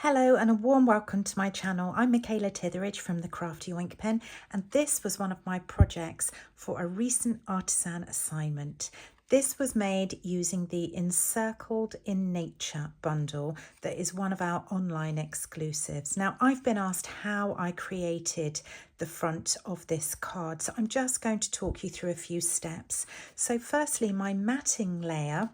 Hello and a warm welcome to my channel. I'm Mikaela Titheridge from the Crafty Ink Pen, and this was one of my projects for a recent artisan assignment. This was made using the Encircled in Nature bundle that is one of our online exclusives. Now, I've been asked how I created the front of this card, so I'm just going to talk you through a few steps. So firstly, my matting layer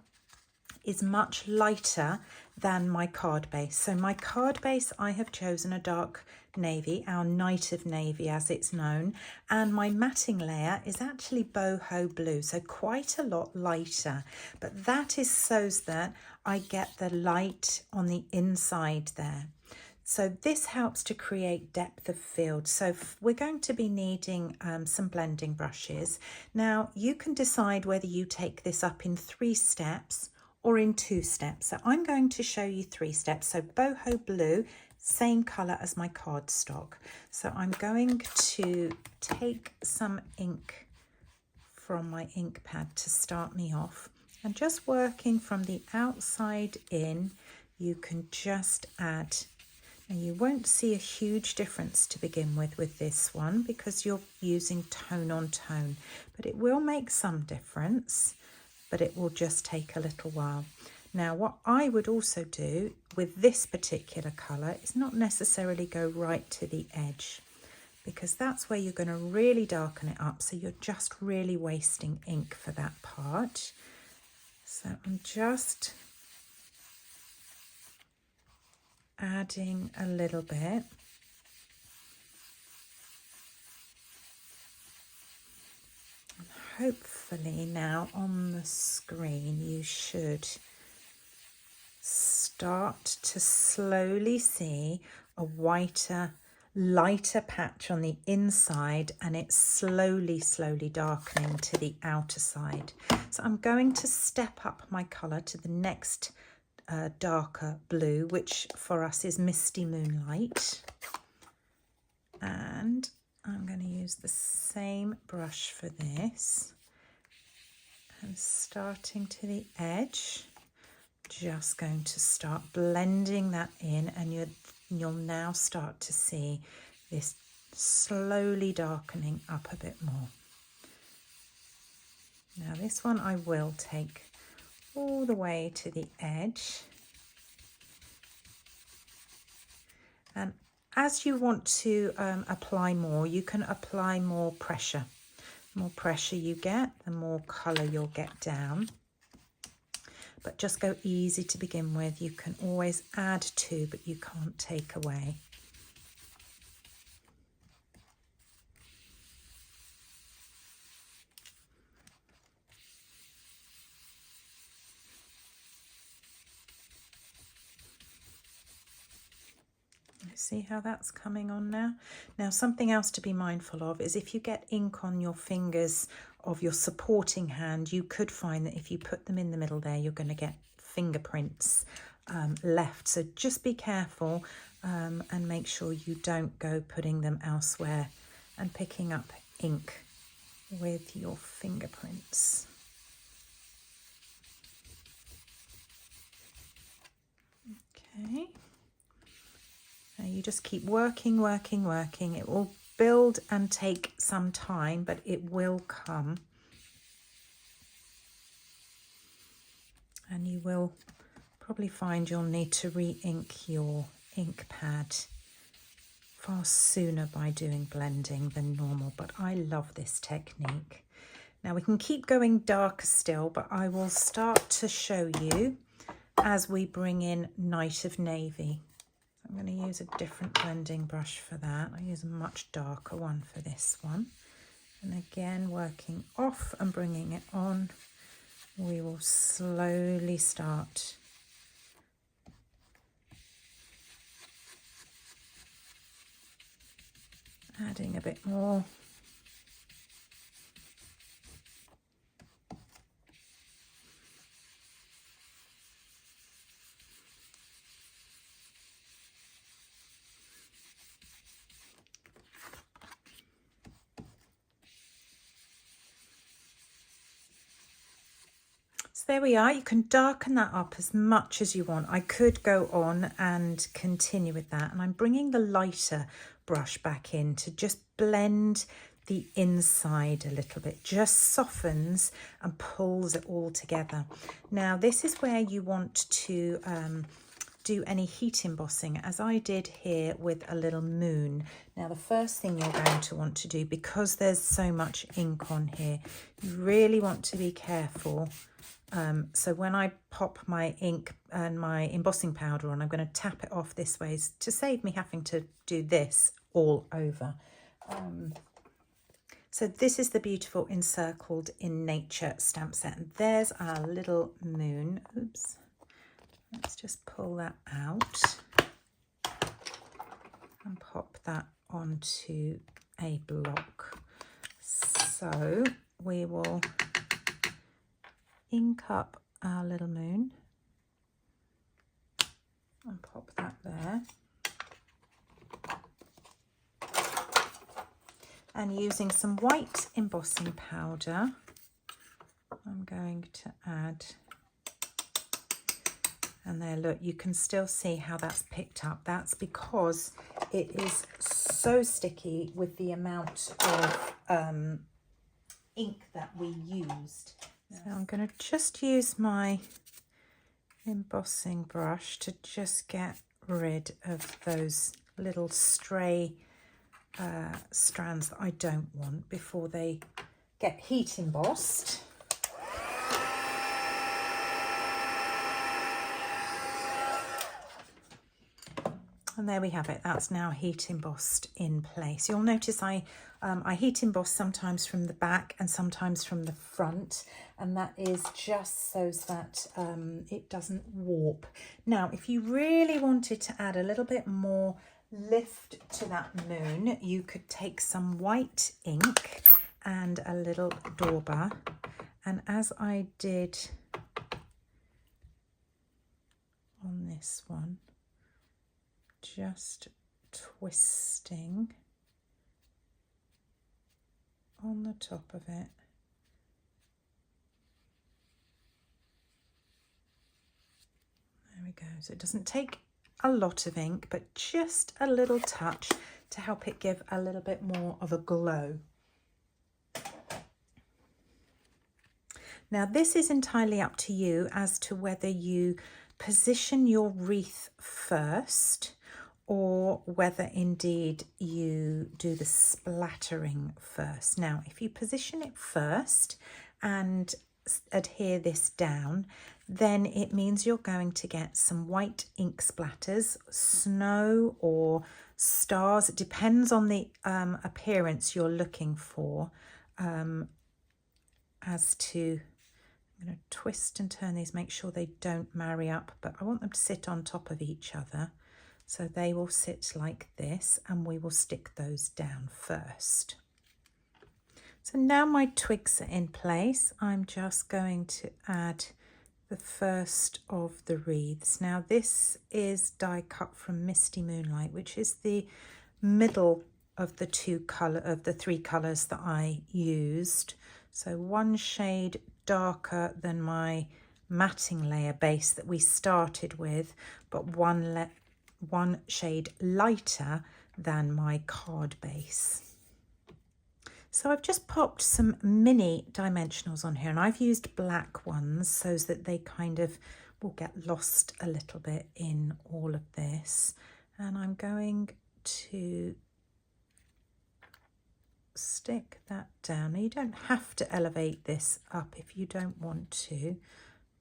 is much lighter than my card base. So my card base, I have chosen a dark navy, our night of navy as it's known, and my matting layer is actually boho blue, so quite a lot lighter, but that is so that I get the light on the inside there. So this helps to create depth of field. So we're going to be needing some blending brushes. Now you can decide whether you take this up in 3 steps or in 2 steps. So I'm going to show you 3 steps. So boho blue, same colour as my cardstock. So I'm going to take some ink from my ink pad to start me off, and just working from the outside in, you can just add. And you won't see a huge difference to begin with this one because you're using tone on tone, but it will make some difference, but it will just take a little while. Now, what I would also do with this particular colour is not necessarily go right to the edge, because that's where you're going to really darken it up, so you're just really wasting ink for that part. So I'm just adding a little bit. And hopefully now on the screen you should start to slowly see a whiter, lighter patch on the inside, and it's slowly darkening to the outer side. So I'm going to step up my colour to the next darker blue, which for us is Misty Moonlight, and I'm going to use the same brush for this, and starting to the edge, just going to start blending that in, and you'll now start to see this slowly darkening up a bit more. Now this one I will take all the way to the edge, and as you want to apply more, you can apply more pressure. The more pressure you get, the more colour you'll get down, but just go easy to begin with. You can always add to, but you can't take away. See how that's coming on now? Now, something else to be mindful of is if you get ink on your fingers of your supporting hand, you could find that if you put them in the middle there, you're going to get fingerprints left. So just be careful and make sure you don't go putting them elsewhere and picking up ink with your fingerprints. Okay. Now you just keep working. It will build and take some time, but it will come. And you will probably find you'll need to re-ink your ink pad far sooner by doing blending than normal, but I love this technique. Now we can keep going darker still, but I will start to show you as we bring in Night of Navy. I'm going to use a different blending brush for that. I use a much darker one for this one. And again, working off and bringing it on, we will slowly start adding a bit more. there we are. You can darken that up as much as you want. I could go on and continue with that. And I'm bringing the lighter brush back in to just blend the inside a little bit. Just softens and pulls it all together. Now, this is where you want to do any heat embossing, as I did here with a little moon. Now, the first thing you're going to want to do, because there's so much ink on here, you really want to be careful. So when I pop my ink and my embossing powder on, I'm going to tap it off this way to save me having to do this all over. So this is the beautiful Encircled in Nature stamp set. And there's our little moon. Oops. Let's just pull that out and pop that onto a block. So we will ink up our little moon and pop that there. And using some white embossing powder, I'm going to add, and there, look, you can still see how that's picked up. That's because it is so sticky with the amount of ink that we used. So I'm going to just use my embossing brush to just get rid of those little stray strands that I don't want before they get heat embossed. And there we have it. That's now heat embossed in place. You'll notice I heat emboss sometimes from the back and sometimes from the front, and that is just so that it doesn't warp. Now, if you really wanted to add a little bit more lift to that moon, you could take some white ink and a little dauber, and as I did on this one, just twisting on the top of it. There we go. So it doesn't take a lot of ink, but just a little touch to help it give a little bit more of a glow. Now, this is entirely up to you as to whether you position your wreath first or whether indeed you do the splattering first. Now, if you position it first and adhere this down, then it means you're going to get some white ink splatters, snow or stars. It depends on the appearance you're looking for as to... I'm going to twist and turn these, make sure they don't marry up, but I want them to sit on top of each other. So they will sit like this, and we will stick those down first. So now my twigs are in place. I'm just going to add the first of the wreaths. Now this is die cut from Misty Moonlight, which is the middle of the three colours that I used. So one shade darker than my matting layer base that we started with, but one shade lighter than my card base. So I've just popped some mini dimensionals on here, and I've used black ones so that they kind of will get lost a little bit in all of this. And I'm going to stick that down. Now, you don't have to elevate this up if you don't want to.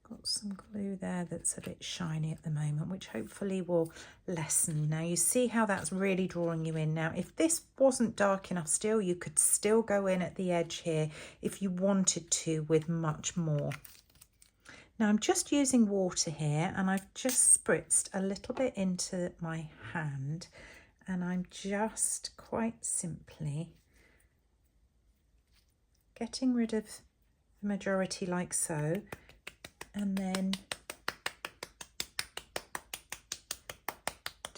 Got some glue there that's a bit shiny at the moment, which hopefully will lessen. Now you see how that's really drawing you in. Now if this wasn't dark enough still, you could still go in at the edge here if you wanted to with much more. Now I'm just using water here, and I've just spritzed a little bit into my hand, and I'm just quite simply getting rid of the majority like so, and then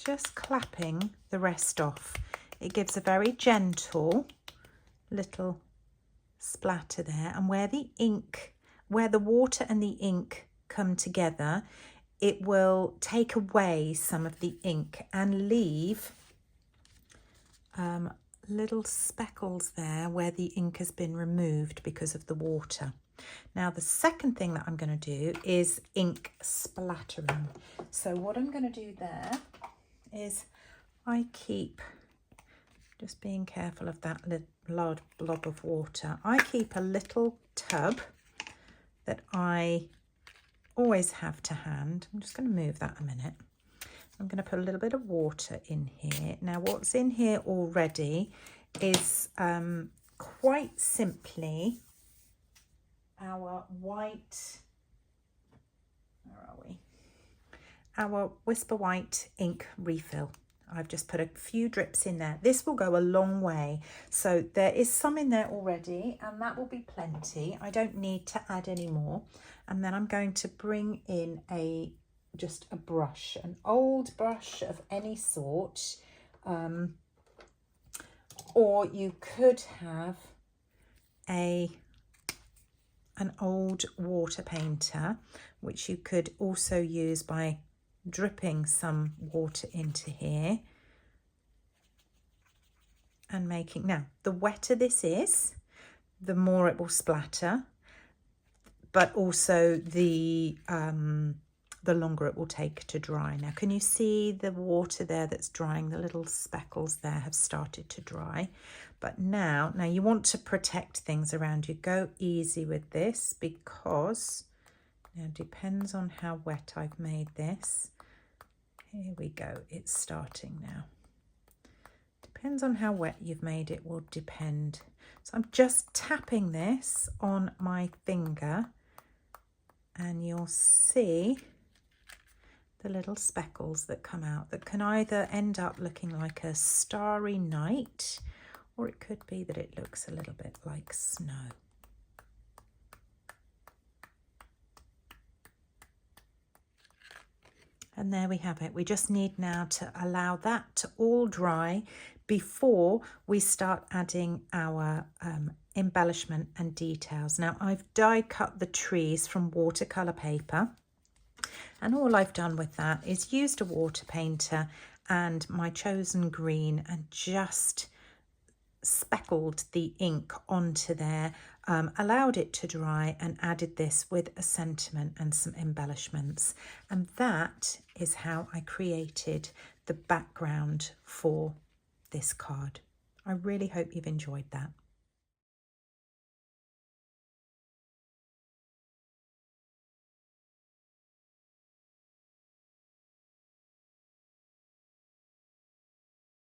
just clapping the rest off. It gives a very gentle little splatter there, and where the ink where the water and the ink come together, it will take away some of the ink and leave little speckles there where the ink has been removed because of the water. Now the second thing that I'm going to do is ink splattering. So what I'm going to do there is I keep, just being careful of that large blob of water, I keep a little tub that I always have to hand. I'm just going to move that a minute. I'm going to put a little bit of water in here. Now what's in here already is quite simply our white, where are we? Our Whisper White ink refill. I've just put a few drips in there. This will go a long way. So there is some in there already, and that will be plenty. I don't need to add any more. And then I'm going to bring in just a brush, an old brush of any sort, or you could have an old water painter, which you could also use by dripping some water into here and making, now the wetter this is, the more it will splatter, but also the longer it will take to dry. Now can you see the water there that's drying? The little speckles there have started to dry. But now you want to protect things around you. Go easy with this, because now it depends on how wet I've made this. Here we go, it's starting now. Depends on how wet you've made it, will depend. So I'm just tapping this on my finger and you'll see the little speckles that come out that can either end up looking like a starry night, or it could be that it looks a little bit like snow. And there we have it. We just need now to allow that to all dry before we start adding our embellishment and details. Now I've die cut the trees from watercolour paper, and all I've done with that is used a water painter and my chosen green and just speckled the ink onto there, allowed it to dry, and added this with a sentiment and some embellishments. And that is how I created the background for this card. I really hope you've enjoyed that.